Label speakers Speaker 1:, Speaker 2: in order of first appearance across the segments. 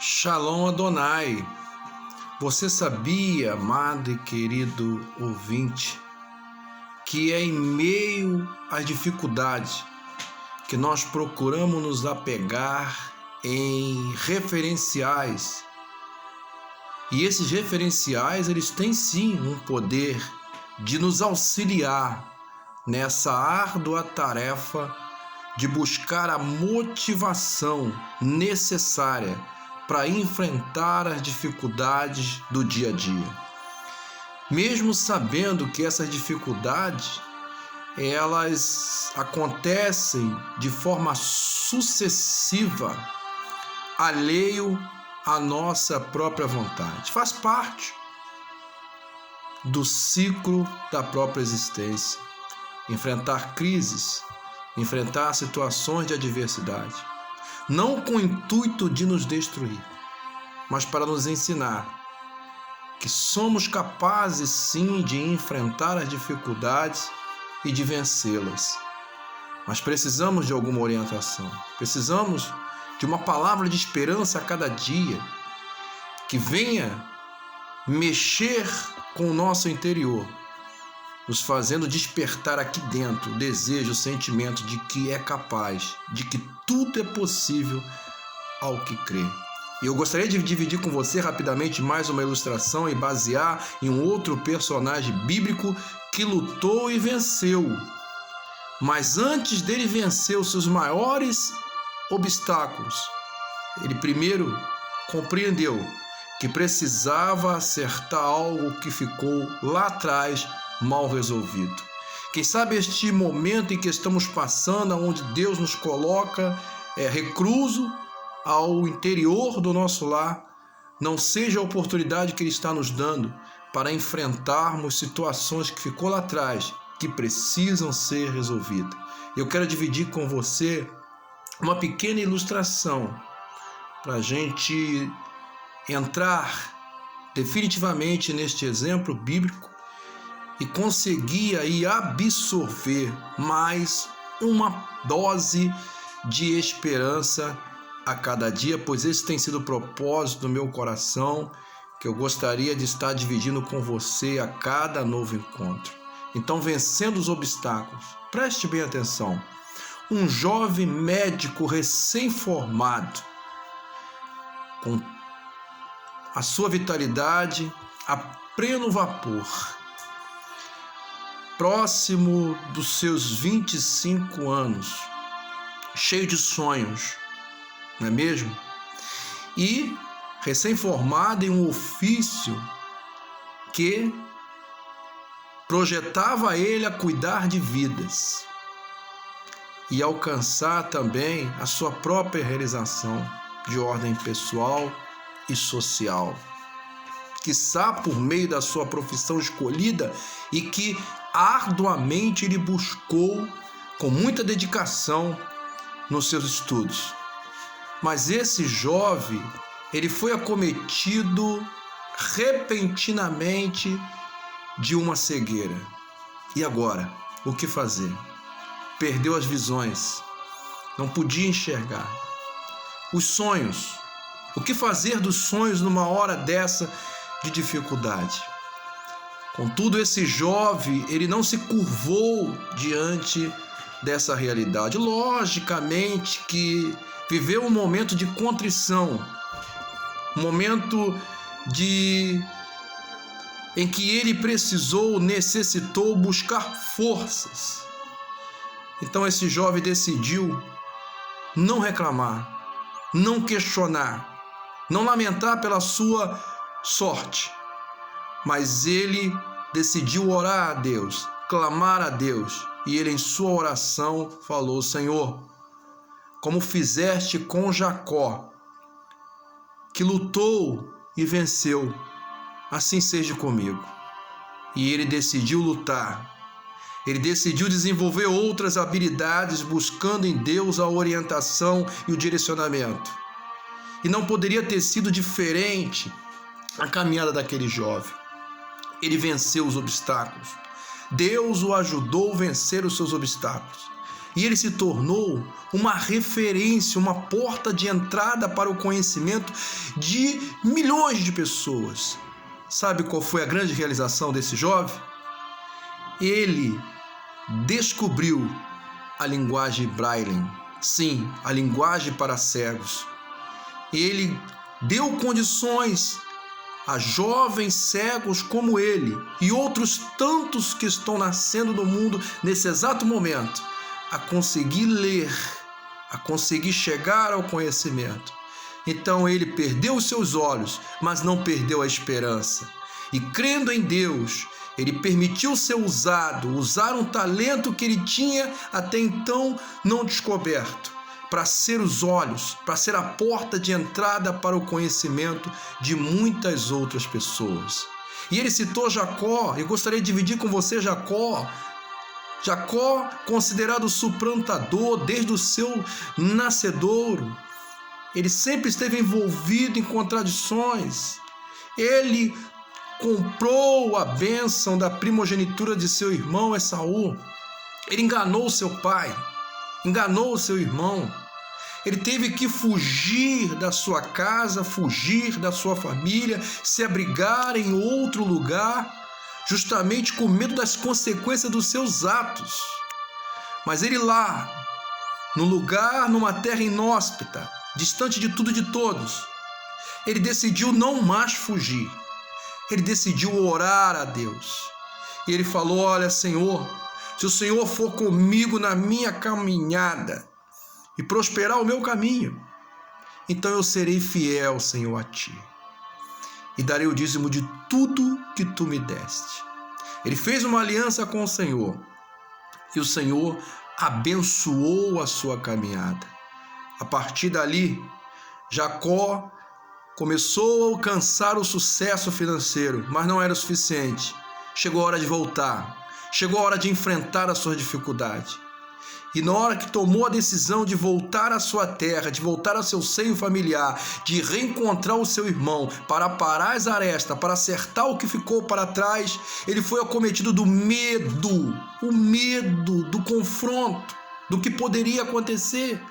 Speaker 1: Shalom Adonai. Você sabia, amado e querido ouvinte, que é em meio às dificuldades que nós procuramos nos apegar em referenciais. E esses referenciais, eles têm sim um poder de nos auxiliar nessa árdua tarefa de buscar a motivação necessária para enfrentar as dificuldades do dia a dia. Mesmo sabendo que essas dificuldades, elas acontecem de forma sucessiva, alheio à nossa própria vontade. Faz parte do ciclo da própria existência. Enfrentar crises, enfrentar situações de adversidade. Não com o intuito de nos destruir, mas para nos ensinar que somos capazes sim de enfrentar as dificuldades e de vencê-las. Mas precisamos de alguma orientação, precisamos de uma palavra de esperança a cada dia, que venha mexer com o nosso interior, nos fazendo despertar aqui dentro o desejo, o sentimento de que é capaz, de que tudo é possível ao que crê. E eu gostaria de dividir com você rapidamente mais uma ilustração e basear em um outro personagem bíblico que lutou e venceu. Mas antes dele vencer os seus maiores obstáculos, ele primeiro compreendeu que precisava acertar algo que ficou lá atrás mal resolvido. Quem sabe este momento em que estamos passando, onde Deus nos coloca recluso ao interior do nosso lar, não seja a oportunidade que Ele está nos dando para enfrentarmos situações que ficou lá atrás, que precisam ser resolvidas. Eu quero dividir com você uma pequena ilustração para a gente entrar definitivamente neste exemplo bíblico e conseguir aí absorver mais uma dose de esperança a cada dia, pois esse tem sido o propósito do meu coração, que eu gostaria de estar dividindo com você a cada novo encontro. Então, vencendo os obstáculos, preste bem atenção. Um jovem médico recém-formado, com a sua vitalidade a pleno vapor, próximo dos seus 25 anos, cheio de sonhos, não é mesmo? E recém-formado em um ofício que projetava ele a cuidar de vidas e alcançar também a sua própria realização de ordem pessoal e social, quiçá por meio da sua profissão escolhida e que arduamente ele buscou com muita dedicação nos seus estudos. Mas esse jovem, ele foi acometido repentinamente de uma cegueira. E agora, o que fazer? Perdeu as visões, não podia enxergar. Os sonhos, o que fazer dos sonhos numa hora dessa de dificuldade? Contudo, esse jovem, ele não se curvou diante dessa realidade. Logicamente que viveu um momento de contrição, um momento em que ele necessitou buscar forças. Então esse jovem decidiu não reclamar, não questionar, não lamentar pela sua sorte, mas ele decidiu orar a Deus, clamar a Deus, e ele em sua oração falou: Senhor, como fizeste com Jacó, que lutou e venceu, assim seja comigo. E ele decidiu lutar, ele decidiu desenvolver outras habilidades, buscando em Deus a orientação e o direcionamento. E não poderia ter sido diferente a caminhada daquele jovem. Ele venceu os obstáculos. Deus o ajudou a vencer os seus obstáculos. e ele se tornou uma referência, uma porta de entrada para o conhecimento de milhões de pessoas. Sabe qual foi a grande realização desse jovem? Ele descobriu a linguagem Braille, sim, a linguagem para cegos. Ele deu condições a jovens cegos como ele e outros tantos que estão nascendo no mundo nesse exato momento a conseguir ler, a conseguir chegar ao conhecimento. Então ele perdeu os seus olhos, mas não perdeu a esperança. E crendo em Deus, ele permitiu ser usar um talento que ele tinha até então não descoberto, para ser os olhos, para ser a porta de entrada para o conhecimento de muitas outras pessoas. E ele citou Jacó, e gostaria de dividir com você Jacó. Jacó, considerado suplantador desde o seu nascedouro, ele sempre esteve envolvido em contradições. Ele comprou a bênção da primogenitura de seu irmão Esaú. Ele enganou seu pai, enganou seu irmão. Ele teve que fugir da sua casa, fugir da sua família, se abrigar em outro lugar, justamente com medo das consequências dos seus atos. Mas ele lá, num lugar, numa terra inóspita, distante de tudo e de todos, ele decidiu não mais fugir. Ele decidiu orar a Deus. E ele falou: olha, Senhor, se o Senhor for comigo na minha caminhada e prosperar o meu caminho, então eu serei fiel, Senhor, a Ti, e darei o dízimo de tudo que Tu me deste. Ele fez uma aliança com o Senhor, e o Senhor abençoou a sua caminhada. A partir dali, Jacó começou a alcançar o sucesso financeiro, mas não era o suficiente. Chegou a hora de voltar, chegou a hora de enfrentar a sua dificuldade. E na hora que tomou a decisão de voltar à sua terra, de voltar ao seu seio familiar, de reencontrar o seu irmão, para parar as arestas, para acertar o que ficou para trás, ele foi acometido do medo, o medo do confronto, do que poderia acontecer.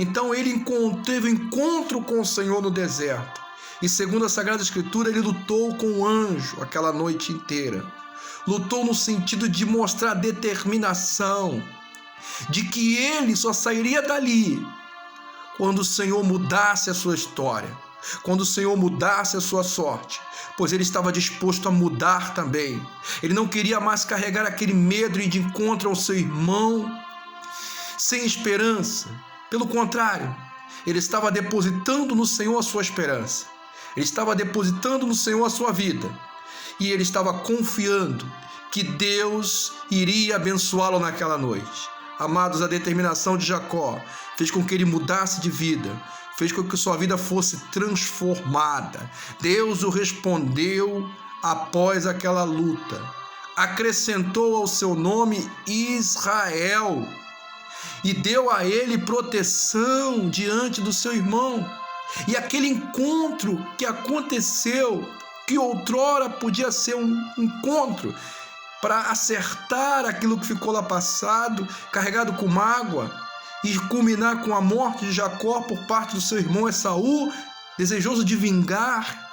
Speaker 1: Então ele teve um encontro com o Senhor no deserto. E segundo a Sagrada Escritura, ele lutou com o anjo aquela noite inteira. Lutou no sentido de mostrar determinação, de que ele só sairia dali quando o Senhor mudasse a sua história, quando o Senhor mudasse a sua sorte, pois ele estava disposto a mudar também. Ele não queria mais carregar aquele medo e ir de encontro ao seu irmão sem esperança. Pelo contrário, ele estava depositando no Senhor a sua esperança. Ele estava depositando no Senhor a sua vida. E ele estava confiando que Deus iria abençoá-lo naquela noite. Amados, a determinação de Jacó fez com que ele mudasse de vida, fez com que sua vida fosse transformada. Deus o respondeu após aquela luta. Acrescentou ao seu nome Israel e deu a ele proteção diante do seu irmão. E aquele encontro que aconteceu, que outrora podia ser um encontro para acertar aquilo que ficou lá passado, carregado com mágoa, e culminar com a morte de Jacó por parte do seu irmão Esaú, desejoso de vingar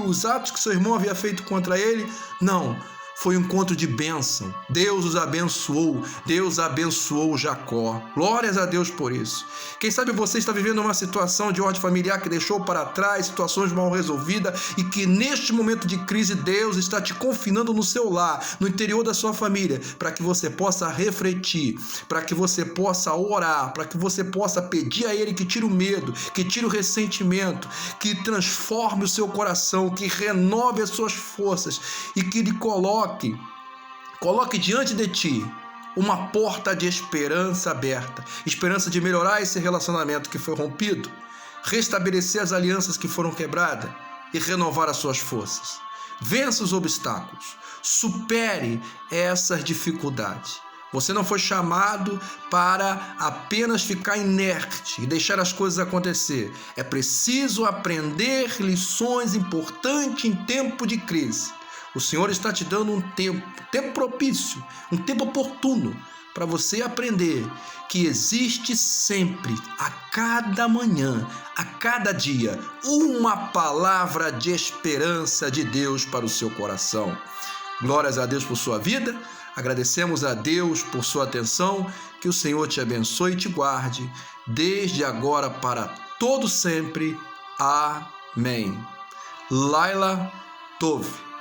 Speaker 1: os atos que seu irmão havia feito contra ele. Não, foi um encontro de bênção. Deus os abençoou, Deus abençoou Jacó. Glórias a Deus por isso. Quem sabe você está vivendo uma situação de ordem familiar que deixou para trás, situações mal resolvidas, e que neste momento de crise Deus está te confinando no seu lar, no interior da sua família, para que você possa refletir, para que você possa orar, para que você possa pedir a Ele que tire o medo, que tire o ressentimento, que transforme o seu coração, que renove as suas forças e que lhe coloque diante de ti uma porta de esperança aberta, esperança de melhorar esse relacionamento que foi rompido, restabelecer as alianças que foram quebradas e renovar as suas forças. Vença os obstáculos, supere essas dificuldades. Você não foi chamado para apenas ficar inerte e deixar as coisas acontecer. É preciso aprender lições importantes em tempo de crise. O Senhor está te dando um tempo propício, um tempo oportuno, para você aprender que existe sempre, a cada manhã, a cada dia, uma palavra de esperança de Deus para o seu coração. Glórias a Deus por sua vida, agradecemos a Deus por sua atenção, que o Senhor te abençoe e te guarde, desde agora para todo sempre. Amém. Laila Tove.